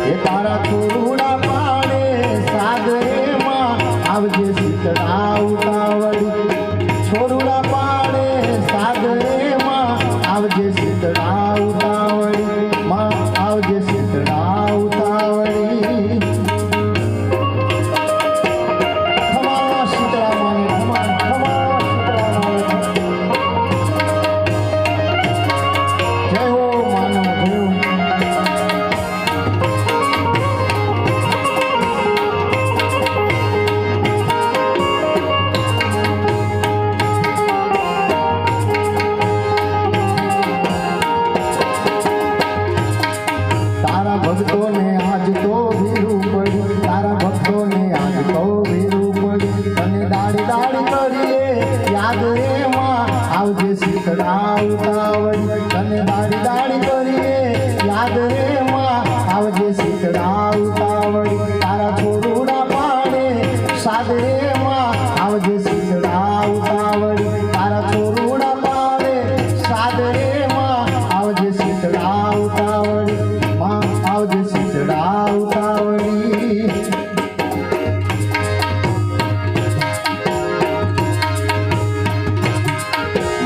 એ તારા થોડા પાડે સાગરેમાં આવજે શીતળા ઉતાવળી છોરુડા પાડે સાગરેમાં આવજે શીતળા ઉતાવળી માં આવજે શીતળા ઉતાવળી ખમા શીતળા માને ખમા ખમા શીતળા માને જય હો માનવ જય હો ભક્તોને આજ તો ભીરું પડી તારા ભક્તોને આજ તો ભીરું પડી અને દાડી દાડી કરીએ યાદ રે માં આવજે શીતળા ઉતાવળી અને દાડી દાડી કરીએ યાદ રે માં આવજે શીતળા ઉતાવળી તારા છોરુડા પાડે સાદ રે માં આવજે શીતળા ઉતાવળી તારા છોરુડા પાડે સાદ રે માં આવજે શીતળા ઉતાવળી આવજે શીતળા ઉતાવળી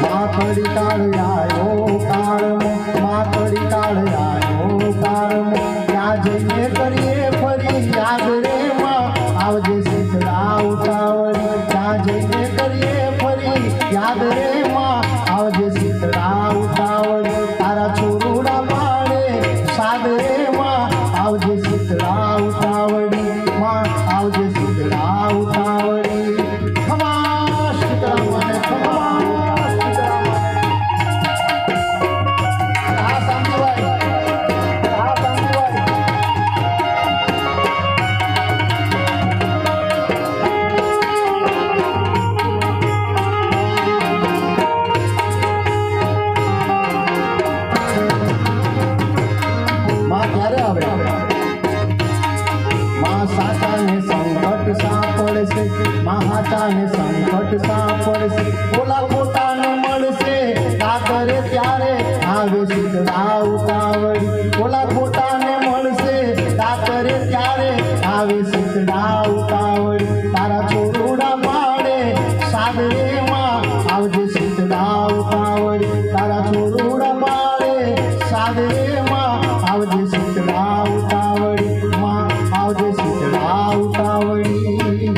માથડી કાળ આયો કાળમો માથડી કાળ આયો કાળમો ત્યાં જઈને કરીએ ફરી યાદ રે માં આવજે શીતળા ઉતાવળી ત્યાં જઈને કરીએ ફરી યાદ રે માં આવજે શીતળા ઉતાવળી તારા છોરુડા પાડે સાદ રે આવજે શીતળા ઉતાવળી માં આવજે શીતળા ઉતાવળી ખમા શીતળા મને ખમા શીતળા મને આ સાંભળવાય માં ક્યારે આવે સાચાને સંકટ સાંપડશે મહાતાને સંકટ સાંપડશે ઓલા પોતાને મળશે કાકરે ત્યારે આવે શીતળા ઉતાવળી ઓલા પોતાને મળશે કાકરે ત્યારે આવે શીતળા ઉતાવળી તારા છોરુડા પાડે સાદરે માં આવજે શીતળા ઉતાવળી તારા છોરુડા પાડે સાદરે માં આવજે શીતળા ઉતાવળી માં આવજે શીતળા ઉતાવળી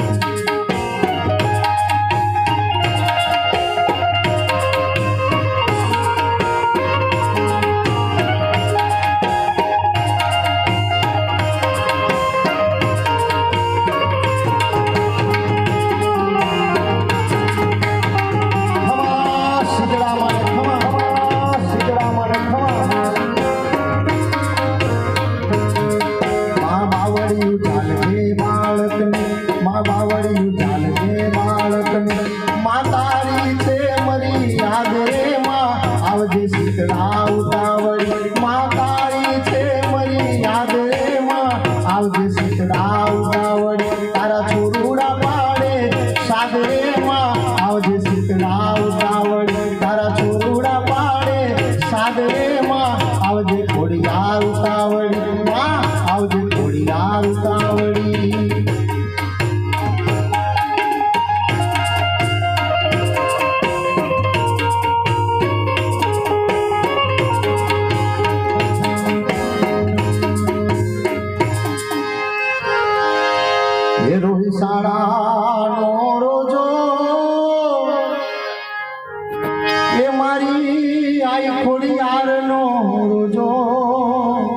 આવજે શીતળા ઉતાવળી માં તારી છે મરી યાદ રે માં આવજે શીતળા ઉતાવળી તારા છોરુડા પાડે સાદ રે માં આવજે શીતળા ઉતાવળી તારા છોરુડા પાડે સાદ રે માં આવજે ખોડિયાર ઉતાવળી માં આવજે ખોડિયાર ઉતાવળી રોહિસાળાનો